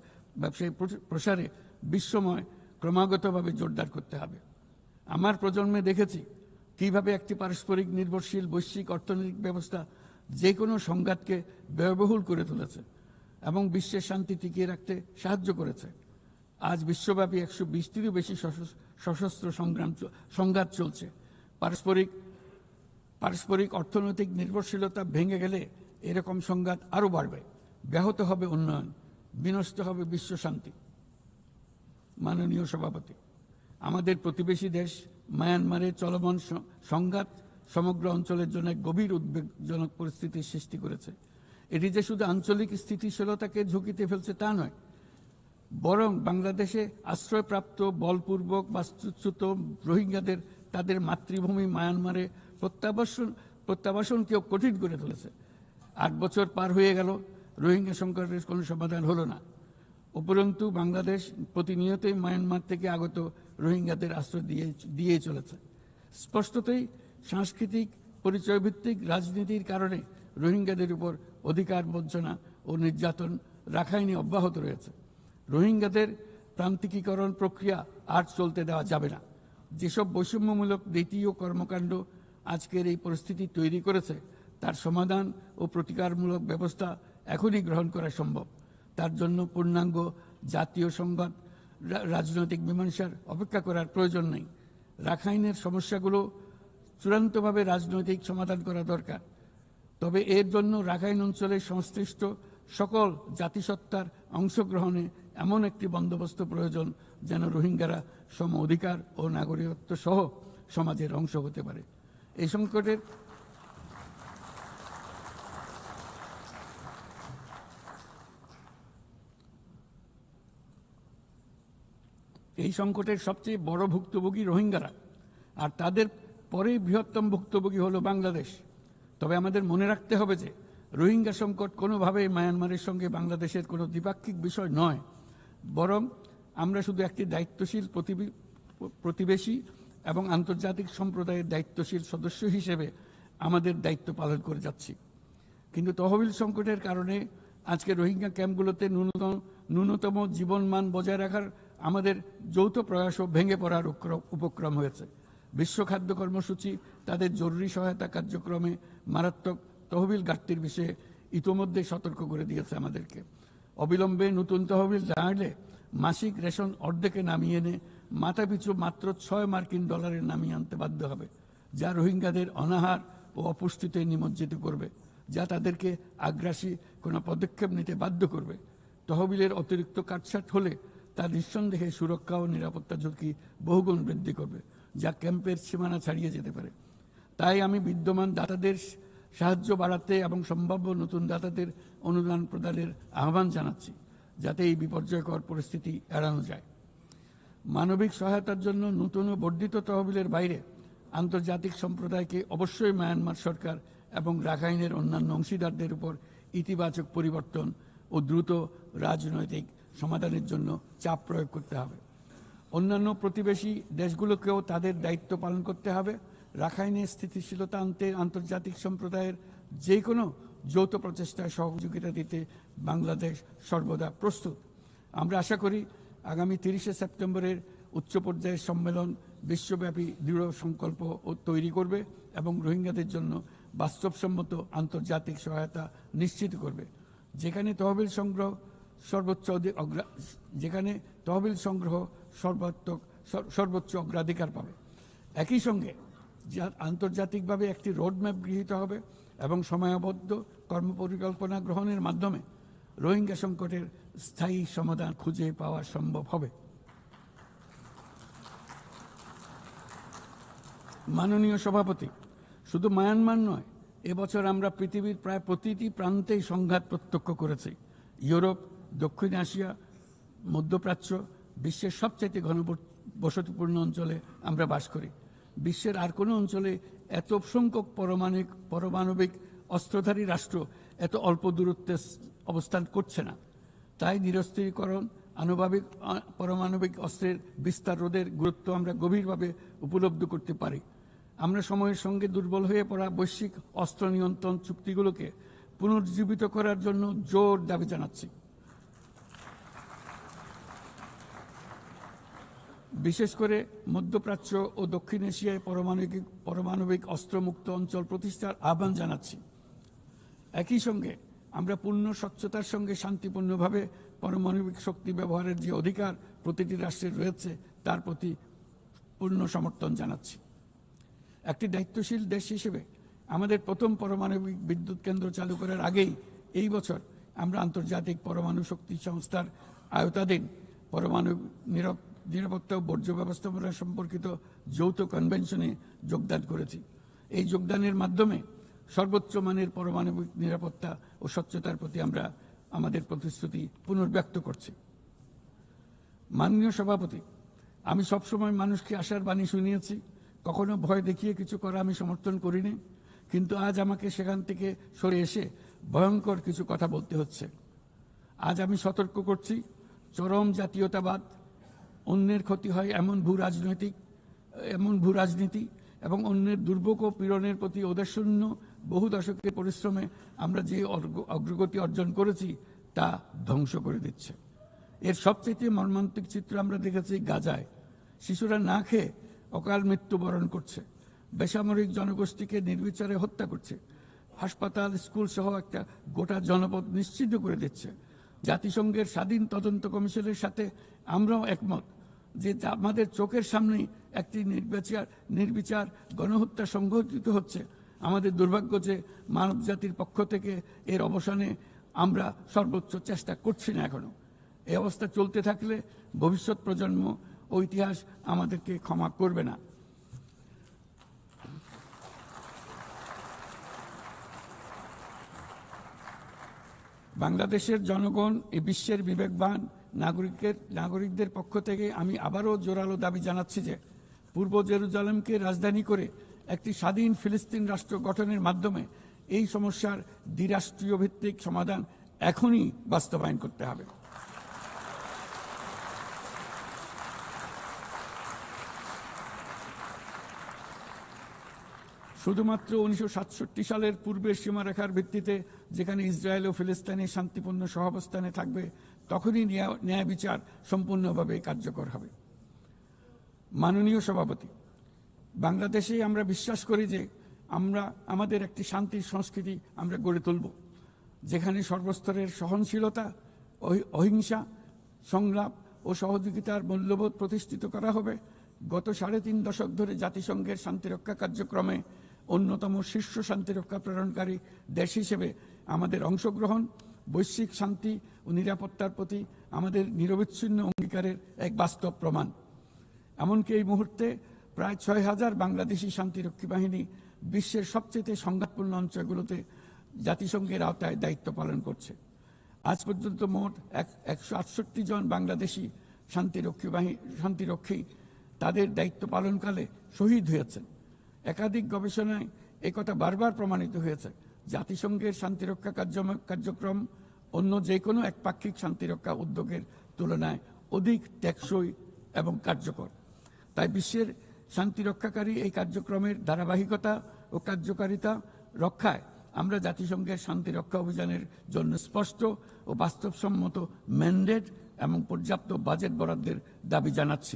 প্রসারে বিশ্বময় ক্রমাগতভাবে জোরদার করতে হবে। আমার প্রজন্মে দেখেছি কিভাবে একটি পারস্পরিক নির্ভরশীল বৈশ্বিক অর্থনৈতিক ব্যবস্থা যে কোনো সংঘাতকে ব্যয়বহুল করে তুলেছে এবং বিশ্বের শান্তি টিকিয়ে রাখতে সাহায্য করেছে। আজ বিশ্বব্যাপী 120টিরও বেশি সশস্ত্র সংঘাত চলছে। পারস্পরিক অর্থনৈতিক নির্ভরশীলতা ভেঙে গেলে এরকম সংঘাত আরও বাড়বে, ব্যাহত হবে উন্নয়ন, বিনষ্ট হবে বিশ্ব শান্তি। মাননীয় সভাপতি, আমাদের প্রতিবেশী দেশ মায়ানমারে চলমান সংঘাত সমগ্র অঞ্চলের জন্য গভীর উদ্বেগজনক পরিস্থিতির সৃষ্টি করেছে। এটি যে শুধু আঞ্চলিক স্থিতিশীলতাকে ঝুঁকিতে ফেলছে তা নয়, বরং বাংলাদেশে আশ্রয়প্রাপ্ত বলপূর্বক বাস্তুচ্যুত রোহিঙ্গাদের তাদের মাতৃভূমি মায়ানমারে প্রত্যাবাসনকেও কঠিন করে তুলেছে। 8 বছর পার হয়ে গেল, রোহিঙ্গা সংকটের কোনো সমাধান হলো না। উপরন্তু বাংলাদেশ প্রতিনিয়তই মায়ানমার থেকে আগত রোহিঙ্গাদের আশ্রয় দিয়ে চলেছে। স্পষ্টতই সাংস্কৃতিক পরিচয়ভিত্তিক রাজনীতির কারণে রোহিঙ্গাদের উপর অধিকার বঞ্চনা ও নির্যাতন রাখাইনে অব্যাহত রয়েছে। রোহিঙ্গাদের প্রান্তিকীকরণ প্রক্রিয়া আর চলতে দেওয়া যাবে না। যেসব বৈষম্যমূলক নীতি ও কর্মকাণ্ড আজকের এই পরিস্থিতি তৈরি করেছে তার সমাধান ও প্রতিকারমূলক ব্যবস্থা এখনই গ্রহণ করা সম্ভব। তার জন্য পূর্ণাঙ্গ জাতীয় সংঘাত রাজনৈতিক মীমাংসার অপেক্ষা করার প্রয়োজন নেই। রাখাইনের সমস্যাগুলো চূড়ান্তভাবে রাজনৈতিক সমাধান করা দরকার। তবে এর জন্য রাখাইন অঞ্চলের সংশ্লিষ্ট সকল জাতিসত্তার অংশগ্রহণে এমন একটি বন্দোবস্ত প্রয়োজন যেন রোহিঙ্গারা সম অধিকার ও নাগরিকত্ব সহ সমাজের অংশ হতে পারে। এই সংকটের সবচেয়ে বড় ভুক্তভোগী রোহিঙ্গারা, আর তাদের পরে বৃহত্তম ভুক্তভোগী হলো বাংলাদেশ। তবে আমাদের মনে রাখতে হবে যে রোহিঙ্গা সংকট কোনোভাবেই মায়ানমারের সঙ্গে বাংলাদেশের কোনো দ্বিপাক্ষিক বিষয় নয়, বরং আমরা শুধু একটি দায়িত্বশীল প্রতিবেশী এবং আন্তর্জাতিক সম্প্রদায়ের দায়িত্বশীল সদস্য হিসেবে আমাদের দায়িত্ব পালন করে যাচ্ছি। কিন্তু তহবিল সংকটের কারণে আজকে রোহিঙ্গা ক্যাম্পগুলোতে ন্যূনতম জীবনমান বজায় রাখার আমাদের যৌথ প্রয়াসও ভেঙে পড়ার উপক্রম হয়েছে। বিশ্ব খাদ্য কর্মসূচি তাদের জরুরি সহায়তা কার্যক্রমে মারাত্মক তহবিল ঘাটতির বিষয়ে ইতোমধ্যে সতর্ক করে দিয়েছে আমাদেরকে। অবিলম্বে নতুন তহবিল দাঁড়ালে মাসিক রেশন অর্ধেকে নামিয়ে এনে মাথাপিছু মাত্র $6 নামিয়ে আনতে বাধ্য হবে, যা রোহিঙ্গাদের অনাহার ও অপুষ্টিতে নিমজ্জিত করবে, যা তাদেরকে আগ্রাসী কোনো পদক্ষেপ নিতে বাধ্য করবে। তহবিলের অতিরিক্ত কাটছাট হলে তা নিঃসন্দেহে সুরক্ষা ও নিরাপত্তা ঝুঁকি বহুগুণ বৃদ্ধি করবে, যা ক্যাম্পের সীমানা ছাড়িয়ে যেতে পারে। তাই আমি বিদ্যমান দাতাদের সাহায্য বাড়াতে এবং সম্ভাব্য নতুন দাতাদের অনুদান প্রদানের আহ্বান জানাচ্ছি, যাতে এই বিপর্যয়কর পরিস্থিতি এড়ানো যায়। মানবিক সহায়তার জন্য নতুন ও বর্ধিত তহবিলের বাইরে আন্তর্জাতিক সম্প্রদায়কে অবশ্যই মায়ানমার সরকার এবং রাখাইনের অন্যান্য অংশীদারদের উপর ইতিবাচক পরিবর্তন ও দ্রুত রাজনৈতিক সমাধানের জন্য চাপ প্রয়োগ করতে হবে। অন্যান্য প্রতিবেশী দেশগুলোকেও তাদের দায়িত্ব পালন করতে হবে। রাখাইনে স্থিতিশীলতা আনতে আন্তর্জাতিক সম্প্রদায়ের যে কোনো যৌথ প্রচেষ্টায় সহযোগিতা দিতে বাংলাদেশ সর্বদা প্রস্তুত। আমরা আশা করি আগামী 30শে সেপ্টেম্বরের উচ্চ পর্যায়ের সম্মেলন বিশ্বব্যাপী দৃঢ় সংকল্প তৈরি করবে এবং রোহিঙ্গাদের জন্য বাস্তবসম্মত আন্তর্জাতিক সহায়তা নিশ্চিত করবে, যেখানে তহবিল সংগ্রহ সর্বোচ্চ অগ্রাধিকার পাবে। একই সঙ্গে আন্তর্জাতিকভাবে একটি রোডম্যাপ গৃহীত হবে এবং সময়াবদ্ধ কর্মপরিকল্পনা গ্রহণের মাধ্যমে রোহিঙ্গা সংকটের স্থায়ী সমাধান খুঁজে পাওয়া সম্ভব হবে। মাননীয় সভাপতি, শুধু মায়ানমার নয়, এবছর আমরা পৃথিবীর প্রায় প্রতিটি প্রান্তেই সংঘাত প্রত্যক্ষ করেছি। ইউরোপ, দক্ষিণ এশিয়া, মধ্যপ্রাচ্য, বিশ্বের সবচেয়ে ঘনবসতিপূর্ণ অঞ্চলে আমরা বাস করি। বিশ্বের আর কোনো অঞ্চলে এত সংখ্যক পারমাণবিক অস্ত্রধারী রাষ্ট্র এত অল্প দূরত্বে অবস্থান করছে না। তাই নিরস্ত্রীকরণ, পারমাণবিক অস্ত্রের বিস্তার রোধের গুরুত্ব আমরা গভীরভাবে উপলব্ধি করতে পারি। আমরা সময়ের সঙ্গে দুর্বল হয়ে পড়া বৈশ্বিক অস্ত্র নিয়ন্ত্রণ চুক্তিগুলোকে পুনর্জীবিত করার জন্য জোর দাবি জানাচ্ছি। বিশেষ করে মধ্যপ্রাচ্য ও দক্ষিণ এশিয়ায় পারমাণবিক অস্ত্রমুক্ত অঞ্চল প্রতিষ্ঠার আহ্বান জানাচ্ছি। একই সঙ্গে আমরা পূর্ণ স্বচ্ছতার সঙ্গে শান্তিপূর্ণভাবে পারমাণবিক শক্তি ব্যবহারের যে অধিকার প্রতিটি রাষ্ট্রের রয়েছে তার প্রতি পূর্ণ সমর্থন জানাচ্ছি। একটি দায়িত্বশীল দেশ হিসেবে আমাদের প্রথম পারমাণবিক বিদ্যুৎ কেন্দ্র চালু করার আগেই এই বছর আমরা আন্তর্জাতিক পরমাণু শক্তি সংস্থার আওতাধীন পরমাণু নিরাপত্তা ও বর্জ্য ব্যবস্থাপনা সম্পর্কিত যৌথ কনভেনশনে যোগদান করেছি। এই যোগদানের মাধ্যমে সর্বোচ্চ মানের পারমাণবিক নিরাপত্তা ও স্বচ্ছতার প্রতি আমরা আমাদের প্রতিশ্রুতি পুনর্ব্যক্ত করছি। মাননীয় সভাপতি, আমি সবসময় মানুষকে আশার বাণী শুনিয়েছি, কখনো ভয় দেখিয়ে কিছু করা আমি সমর্থন করিনি, কিন্তু আজ আমাকে সেখান থেকে সরে এসে ভয়ঙ্কর কিছু কথা বলতে হচ্ছে। আজ আমি সতর্ক করছি, চরম জাতীয়তাবাদ, অন্যের ক্ষতি হয় এমন ভূ রাজনীতি এবং অন্যের দুর্ভোগ ও পীড়নের প্রতি ওদাসীন্য বহু দশকের পরিশ্রমে আমরা যে অগ্রগতি অর্জন করেছি তা ধ্বংস করে দিচ্ছে। এর সবচেয়ে মর্মান্তিক চিত্র আমরা দেখেছি গাজায়। শিশুরা না খেয়ে অকাল মৃত্যুবরণ করছে, বেসামরিক জনগোষ্ঠীকে নির্বিচারে হত্যা করছে, হাসপাতাল, স্কুল সহ একটা গোটা জনপদ নিশ্চিহ্ন করে দিচ্ছে। জাতিসংঘের স্বাধীন তদন্ত কমিশনের সাথে আমরাও একমত যে আমাদের চোখের সামনেই একটি নির্বিচার গণহত্যা সংঘটিত হচ্ছে। আমাদের দুর্ভাগ্য যে মানব জাতির পক্ষ থেকে এর অবসানে আমরা সর্বোচ্চ চেষ্টা করছি না এখনো। এই অবস্থা চলতে থাকলে ভবিষ্যৎ প্রজন্ম ও ইতিহাস আমাদেরকে ক্ষমা করবে না। বাংলাদেশের জনগণ এই বিশ্বের বিবেকবান নাগরিকদের পক্ষ থেকে আমি আবারও জোরালো দাবি জানাচ্ছি যে পূর্ব জেরুজালেমকে রাজধানী করে একটি স্বাধীন ফিলিস্তিন রাষ্ট্র গঠনের মাধ্যমে এই সমস্যার দ্বিরাষ্ট্রীয় ভিত্তিক সমাধান এখনই বাস্তবায়ন করতে হবে। শুধুমাত্র 1967 সালের পূর্বের সীমারেখার ভিত্তিতে যেখানে ইসরায়েল ও ফিলিস্তিনি শান্তিপূর্ণ সহাবস্থানে থাকবে তখনই ন্যায় বিচার সম্পূর্ণভাবে কার্যকর হবে। মাননীয় সভাপতি, বাংলাদেশে আমরা বিশ্বাস করি যে আমাদের একটি শান্তির সংস্কৃতি আমরা গড়ে তুলব, যেখানে সর্বস্তরের সহনশীলতা, অহিংসা, সংলাপ ও সহযোগিতার মূল্যবোধ প্রতিষ্ঠিত করা হবে। গত 3.5 দশক ধরে জাতিসংঘের শান্তিরক্ষা কার্যক্রমে অন্যতম শীর্ষ শান্তিরক্ষা প্রেরণকারী দেশ হিসেবে আমাদের অংশগ্রহণ বৈশ্বিক শান্তি ও নিরাপত্তার প্রতি আমাদের নিরবিচ্ছিন্ন অঙ্গীকারের এক বাস্তব প্রমাণ। এমনকি এই মুহূর্তে প্রায় 6,000 বাংলাদেশি শান্তিরক্ষী বাহিনী বিশ্বের সবচেয়ে সংঘাতপূর্ণ অঞ্চলগুলোতে জাতিসংঘের আওতায় দায়িত্ব পালন করছে। আজ পর্যন্ত মোট 168 জন বাংলাদেশি শান্তিরক্ষী তাদের দায়িত্ব পালনকালে শহীদ হয়েছেন। একাধিক গবেষণায় একথা বারবার প্রমাণিত হয়েছে। জাতিসংঘের শান্তিরক্ষা কার্যক্রম অন্য যে কোনো একপাক্ষিক শান্তিরক্ষা উদ্যোগের তুলনায় অধিক টেকসই এবং কার্যকর। তাই বিশ্বের শান্তিরক্ষাকারী এই কার্যক্রমের ধারাবাহিকতা ও কার্যকারিতা রক্ষায় আমরা জাতিসংঘের শান্তিরক্ষা অভিযানের জন্য স্পষ্ট ও বাস্তবসম্মত ম্যান্ডেট এবং পর্যাপ্ত বাজেট বরাদ্দের দাবি জানাচ্ছি।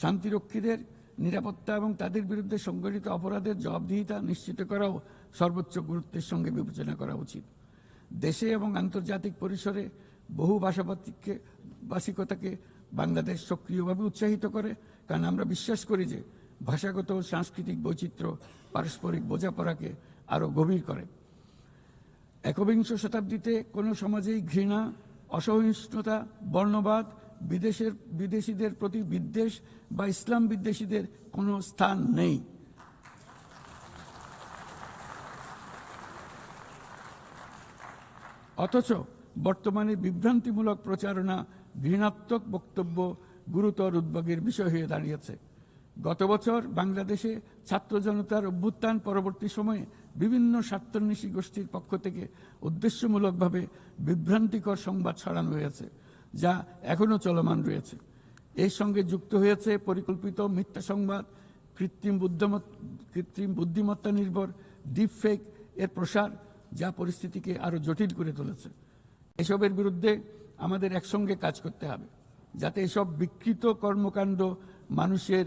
শান্তিরক্ষীদের নিরাপত্তা এবং তাদের বিরুদ্ধে সংঘটিত অপরাধের জবাবদিহিতা নিশ্চিত করাও সর্বোচ্চ গুরুত্বের সঙ্গে বিবেচনা করা উচিত। দেশে এবং আন্তর্জাতিক পরিসরে বহু ভাষিকতাকে বাংলাদেশ সক্রিয়ভাবে উৎসাহিত করে, কারণ আমরা বিশ্বাস করি যে ভাষাগত ও সাংস্কৃতিক বৈচিত্র্য পারস্পরিক বোঝাপড়াকে আরও গভীর করে। একবিংশ শতাব্দীতে কোনো সমাজেই ঘৃণা, অসহিষ্ণুতা, বর্ণবাদ, বিদেশিদের প্রতি বিদ্বেষ বা ইসলাম বিদ্বেষীদের কোনো স্থান নেই। অথচ বর্তমানে বিভ্রান্তিমূলক প্রচারণা, ঘৃণাত্মক বক্তব্য গুরুতর উদ্বেগের বিষয় হয়ে দাঁড়িয়েছে। গত বছর বাংলাদেশে ছাত্র জনতার অভ্যুত্থান পরবর্তী সময়ে বিভিন্ন স্বার্থান্বেষী গোষ্ঠীর পক্ষ থেকে উদ্দেশ্যমূলকভাবে বিভ্রান্তিকর সংবাদ ছড়ানো হয়েছে, যা এখনও চলমান রয়েছে। এর সঙ্গে যুক্ত হয়েছে পরিকল্পিত মিথ্যা সংবাদ, কৃত্রিম বুদ্ধিমত্তা নির্ভর ডিপফেক এর প্রসার, যা পরিস্থিতিকে আরও জটিল করে তুলেছে। এসবের বিরুদ্ধে আমাদের একসঙ্গে কাজ করতে হবে, যাতে এসব বিকৃত কর্মকাণ্ড মানুষের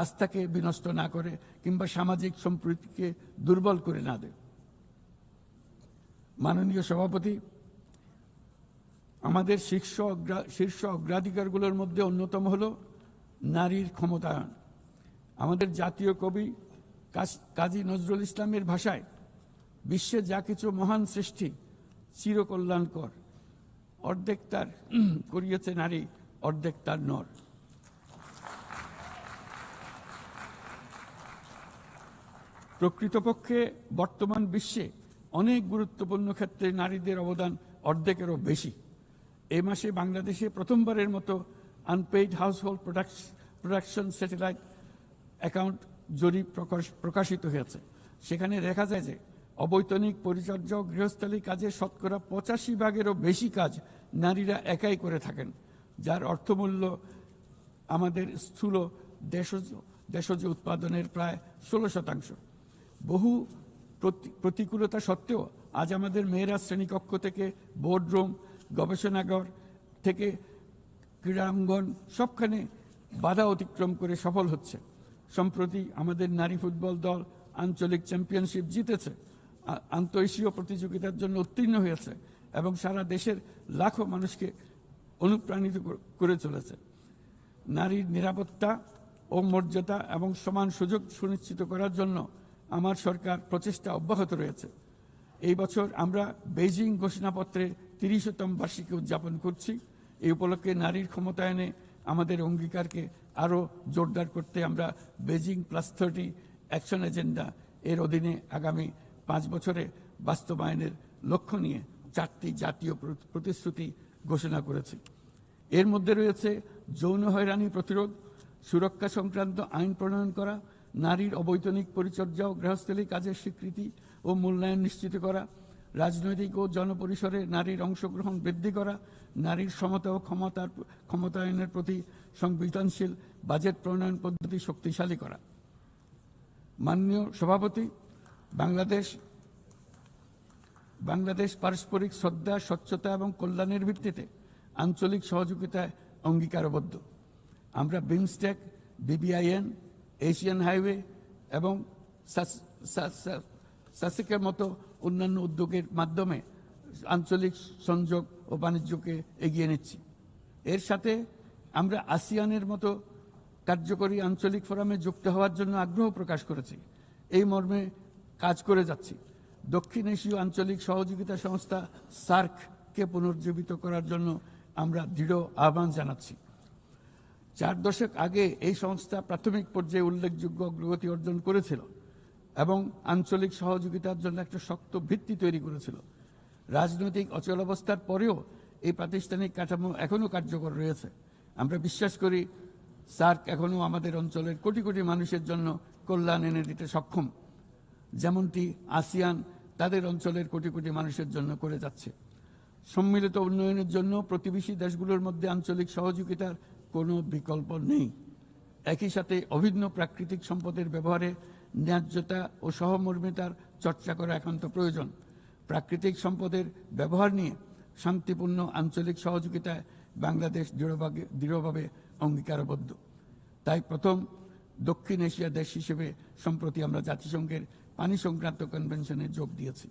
আস্থাকে বিনষ্ট না করে কিংবা সামাজিক সম্প্রীতিকে দুর্বল করে না দেয়। মাননীয় সভাপতি, আমাদের শীর্ষ অগ্রাধিকারগুলোর মধ্যে অন্যতম হল নারীর ক্ষমতায়ন। আমাদের জাতীয় কবি কাজী নজরুল ইসলামের ভাষায়, বিশ্বে যা কিছু মহান সৃষ্টি চিরকল্যাণকর, অর্ধেক তার করিয়েছে নারী, অর্ধেক তার নর। প্রকৃতপক্ষে বর্তমান বিশ্বে অনেক গুরুত্বপূর্ণ ক্ষেত্রে নারীদের অবদান অর্ধেকেরও বেশি। এই মাসে বাংলাদেশে প্রথমবারের মতো unpaid household production satellite account জরিপ প্রকাশিত হয়েছে। সেখানে দেখা যায় যে অবৈতনিক পরিচর্যা ও গৃহস্থালী কাজের শতকরা 85% বেশি কাজ নারীরা একাই করে থাকেন, যার অর্থমূল্য আমাদের স্থূল দেশজ উৎপাদনের প্রায় 16%। বহু প্রতিকূলতা সত্ত্বেও আজ আমাদের মেয়েরা শ্রেণীকক্ষ থেকে বোর্ডরুম, গবেষণাগার থেকে ক্রীড়াঙ্গন সবখানে বাধা অতিক্রম করে সফল হচ্ছে। সম্প্রতি আমাদের নারী ফুটবল দল আঞ্চলিক চ্যাম্পিয়নশিপ জিতেছে। আন্তঃএশীয় প্রতিযোগিতার জন্য উত্তীর্ণ হয়েছে এবং সারা দেশের লাখো মানুষকে অনুপ্রাণিত করে চলেছে। নারীর নিরাপত্তা ও মর্যাদা এবং সমান সুযোগ সুনিশ্চিত করার জন্য আমার সরকার প্রচেষ্টা অব্যাহত রয়েছে। এই বছর আমরা বেইজিং ঘোষণাপত্রের ৩০তম বার্ষিকী উদযাপন করছি। এই উপলক্ষে নারীর ক্ষমতায়নে আমাদের অঙ্গীকারকে আরও জোরদার করতে আমরা বেইজিং +30 অ্যাকশন এজেন্ডা এর অধীনে আগামী 5 বছরে বাস্তবায়নের লক্ষ্য নিয়ে 4টি জাতীয় প্রতিশ্রুতি ঘোষণা করেছি। এর মধ্যে রয়েছে যৌন হয়রানি প্রতিরোধ, সুরক্ষা সংক্রান্ত আইন প্রণয়ন করা, নারীর অবৈতনিক পরিচর্যা ও গৃহস্থলী কাজের স্বীকৃতি ও মূল্যায়ন নিশ্চিত করা, রাজনৈতিক ও জনপরিসরে নারীর অংশগ্রহণ বৃদ্ধি করা, নারীর সমতা ও ক্ষমতায়নের প্রতি সংবেদনশীল বাজেট প্রণয়ন পদ্ধতি শক্তিশালী করা। মাননীয় সভাপতি, বাংলাদেশ পারস্পরিক শ্রদ্ধা, স্বচ্ছতা এবং কল্যাণের ভিত্তিতে আঞ্চলিক সহযোগিতায় অঙ্গীকারবদ্ধ। আমরা বিমস্টেক, BBIN, এশিয়ান হাইওয়ে এবং সাসেকের মতো অন্যান্য উদ্যোগের মাধ্যমে আঞ্চলিক সংযোগ ও বাণিজ্যকে এগিয়ে নিচ্ছি। এর সাথে আমরা আসিয়ানের মতো কার্যকরী আঞ্চলিক ফোরামে যুক্ত হওয়ার জন্য আগ্রহ প্রকাশ করেছি। এই মর্মে কাজ করে যাচ্ছি। দক্ষিণ এশীয় আঞ্চলিক সহযোগিতা সংস্থা SAARC-কে পুনর্জীবিত করার জন্য আমরা দৃঢ় আহ্বান জানাচ্ছি। 4 দশক আগে এই সংস্থা প্রাথমিক পর্যায়ে উল্লেখযোগ্য অগ্রগতি অর্জন করেছিল এবং আঞ্চলিক সহযোগিতার জন্য একটা শক্ত ভিত্তি তৈরি করেছিল। রাজনৈতিক অচলাবস্থার পরেও এই প্রাতিষ্ঠানিক কাঠামো এখনও কার্যকর রয়েছে। আমরা বিশ্বাস করি SAARC এখনও আমাদের অঞ্চলের কোটি কোটি মানুষের জন্য কল্যাণ এনে দিতে সক্ষম, যেমনটি আসিয়ান তাদের অঞ্চলের কোটি কোটি মানুষের জন্য করে যাচ্ছে। সম্মিলিত উন্নয়নের জন্য প্রতিবেশী দেশগুলোর মধ্যে আঞ্চলিক সহযোগিতার কোনো বিকল্প নেই। একই সাথে অভিন্ন প্রাকৃতিক সম্পদের ব্যবহারে ন্যায্যতা ও সহমর্মিতার চর্চা করা একান্ত প্রয়োজন। প্রাকৃতিক সম্পদের ব্যবহার নিয়ে শান্তিপূর্ণ আঞ্চলিক সহযোগিতায় বাংলাদেশ দৃঢ়ভাবে অঙ্গীকারবদ্ধ। তাই প্রথম দক্ষিণ এশিয়া দেশ হিসেবে সম্প্রতি আমরা জাতিসংঘের পানি সংক্রান্ত কনভেনশনে যোগ দিয়েছি।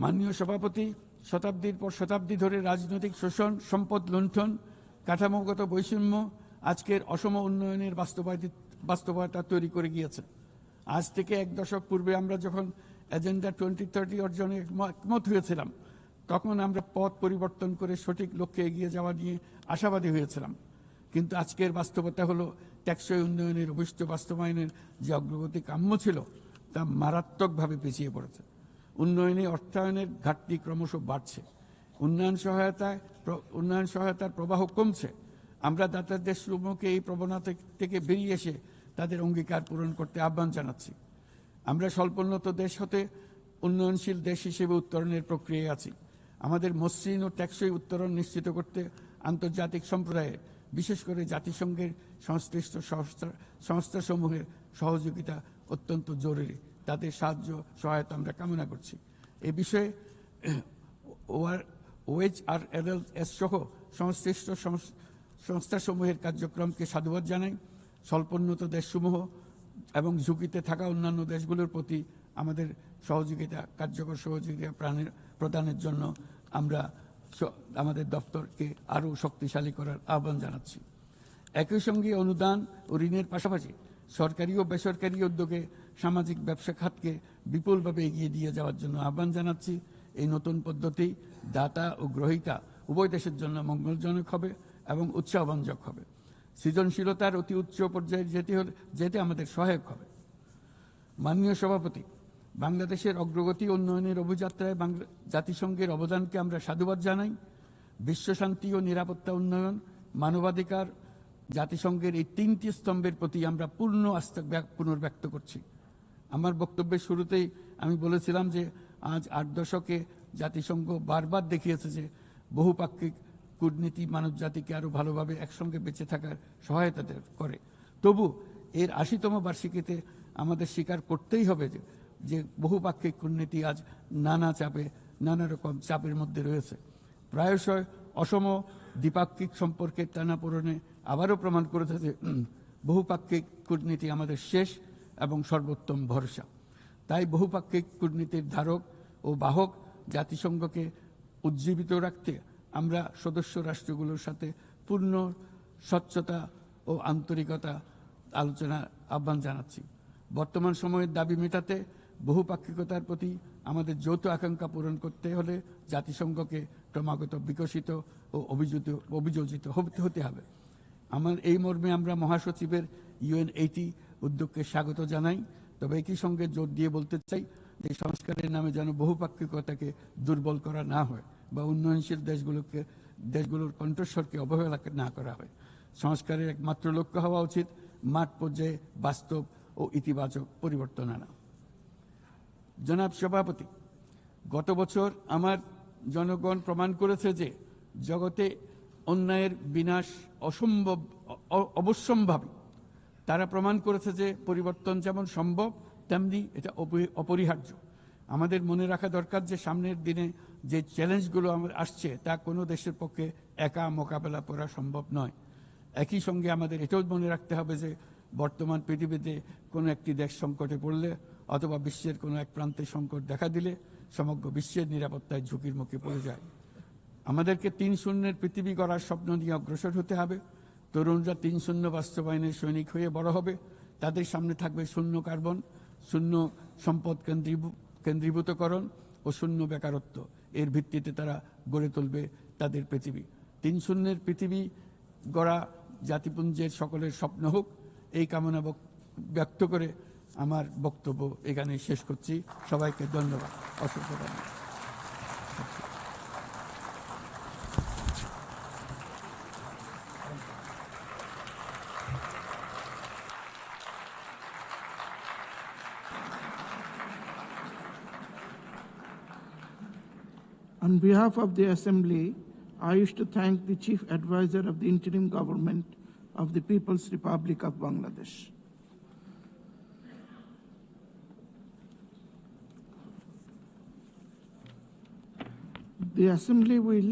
মাননীয় সভাপতি, শতাব্দীর পর শতাব্দী ধরে রাজনৈতিক শোষণ, সম্পদ লুণ্ঠন, কাঠামোগত বৈষম্য আজকের অসম উন্নয়নের বাস্তবতা তৈরি করে গিয়েছে। আজ থেকে 1 দশক পূর্বে আমরা যখন এজেন্ডা 2030 অর্জনে একমত হয়েছিলাম, তখন আমরা পথ পরিবর্তন করে সঠিক লক্ষ্যে এগিয়ে যাওয়া নিয়ে আশাবাদী হয়েছিলাম। কিন্তু আজকের বাস্তবতা হলো টেকসই উন্নয়নের অভিষ্ট বাস্তবায়নের যে অগ্রগতি কাম্য ছিল তা মারাত্মকভাবে পিছিয়ে পড়েছে। উন্নয়নে অর্থায়নের ঘাটতি ক্রমশ বাড়ছে। উন্নয়ন সহায়তার প্রবাহ কমছে। আমরা দাতা দেশসমূহকে এই প্রবণতা থেকে বেরিয়ে এসে তাদের অঙ্গীকার পূরণ করতে আহ্বান জানাচ্ছি। আমরা স্বল্পোন্নত দেশ হতে উন্নয়নশীল দেশ হিসেবে উত্তরণের প্রক্রিয়ায় আছি। আমাদের মসৃণ ও টেকসই উত্তরণ নিশ্চিত করতে আন্তর্জাতিক সম্প্রদায়ের, বিশেষ করে জাতিসংঘের সংশ্লিষ্ট সংস্থাসমূহের সহযোগিতা অত্যন্ত জরুরি। তাদের সাহায্য সহায়তা আমরা কামনা করছি। এই বিষয়ে OHRLS সহ সংশ্লিষ্ট সংস্থাসমূহের কার্যক্রমকে সাধুবাদ জানাই। স্বল্পোন্নত দেশসমূহ এবং ঝুঁকিতে থাকা অন্যান্য দেশগুলোর প্রতি আমাদের কার্যকর সহযোগিতা প্রদানের জন্য আমরা আমাদের দপ্তরকে আরও শক্তিশালী করার আহ্বান জানাচ্ছি। একই সঙ্গে অনুদান ও ঋণের পাশাপাশি সরকারি ও বেসরকারি উদ্যোগে সামাজিক ব্যবসা খাতকে বিপুলভাবে এগিয়ে দিয়ে যাওয়ার জন্য আহ্বান জানাচ্ছি। এই নতুন পদ্ধতি দাতা ও গ্রহীতা উভয় দেশের জন্য মঙ্গলজনক হবে এবং উৎসাহব্যঞ্জক হবে। সৃজনশীলতার অতি উচ্চ পর্যায়ে যেতে আমাদের সহায়ক হবে। মাননীয় সভাপতি, বাংলাদেশের অগ্রগতি উন্নয়নের অভিযাত্রায় জাতিসংঘের অবদানকে আমরা সাধুবাদ জানাই। বিশ্বশান্তি ও নিরাপত্তা উন্নয়ন, মানবাধিকার, জাতিসংঘের এই 3টি স্তম্ভের প্রতি আমরা পূর্ণ আস্থা পুনর্ব্যক্ত করছি। আমার বক্তব্যের শুরুতেই আমি বলেছিলাম যে আজ 8 দশকে জাতিসংঘ বারবার দেখিয়েছে যে বহুপাক্ষিক কূটনীতি মানব জাতিকে আরও ভালোভাবে একসঙ্গে বেঁচে থাকার সহায়তা করে। তবু এর 80তম বার্ষিকীতে আমাদের স্বীকার করতেই হবে যে বহুপাক্ষিক কূটনীতি আজ নানা রকম চাপের মধ্যে রয়েছে। প্রায়শই অসম দ্বিপাক্ষিক সম্পর্কের টানাপোড়েনে আবারও প্রমাণ করেছে যে বহুপাক্ষিক কূটনীতি আমাদের শেষ এবং সর্বোত্তম ভরসা। তাই বহুপাক্ষিক কূটনীতির ধারক ও বাহক জাতিসংঘকে উজ্জীবিত রাখতে আমরা সদস্য রাষ্ট্রগুলোর সাথে পূর্ণ স্বচ্ছতা ও আন্তরিকতা আলোচনার আহ্বান জানাচ্ছি। বর্তমান সময়ের দাবি মেটাতে বহুপাক্ষিকতার প্রতি আমাদের যৌথ আকাঙ্ক্ষা পূরণ করতে হলে জাতিসংঘকে ক্রমাগত বিকশিত ও অভিযোজিত হতে হবে। আমার এই মর্মে আমরা মহাসচিবের UN80 উদ্যোগকে স্বাগত জানাই। তবে একই সঙ্গে জোর দিয়ে বলতে চাই যে সংস্কারের নামে যেন বহুপাক্ষিকতাকে দুর্বল করা না হয় বা উন্নয়নশীল দেশগুলোর কণ্ঠস্বরকে অবহেলা না করা হয়। সংস্কারের একমাত্র লক্ষ্য হওয়া উচিত মাঠ পর্যায়ে বাস্তব ও ইতিবাচক পরিবর্তন আনা। জনাব সভাপতি, গত বছর আমার জনগণ প্রমাণ করেছে যে জগতে অন্যায়ের বিনাশ অবশ্যম্ভাবী। তারা প্রমাণ করেছে যে পরিবর্তন যেমন সম্ভব তেমনি এটা অপরিহার্য। আমাদের মনে রাখা দরকার যে সামনের দিনে যে চ্যালেঞ্জগুলো আমার আসছে তা কোনো দেশের পক্ষে একা মোকাবেলা করা সম্ভব নয়। একই সঙ্গে আমাদের এটাও মনে রাখতে হবে যে বর্তমান পৃথিবীতে কোনো একটি দেশ সংকটে পড়লে অথবা বিশ্বের কোনো এক প্রান্তে সংকট দেখা দিলে সমগ্র বিশ্বের নিরাপত্তায় ঝুঁকির মুখে পড়ে যায়। আমাদেরকে ৩-০ পৃথিবী গড়ার স্বপ্ন নিয়ে অগ্রসর হতে হবে। তরুণরা ৩-০ বাস্তবায়নের সৈনিক হয়ে বড় হবে। তাদের সামনে থাকবে শূন্য কার্বন, শূন্য সম্পদ কেন্দ্রীভূতকরণ ও শূন্য বেকারত্ব। এর ভিত্তিতে তারা গড়ে তুলবে তাদের পৃথিবী। ৩-০ পৃথিবী গড়া জাতিপুঞ্জের সকলের স্বপ্ন হোক, এই কামনা ব্যক্ত করে আমার বক্তব্য এখানে শেষ করছি। সবাইকে ধন্যবাদ, অসংখ্য ধন্যবাদ। On behalf of the Assembly, I wish to thank the Chief Advisor of the Interim Government of the People's Republic of Bangladesh. The Assembly will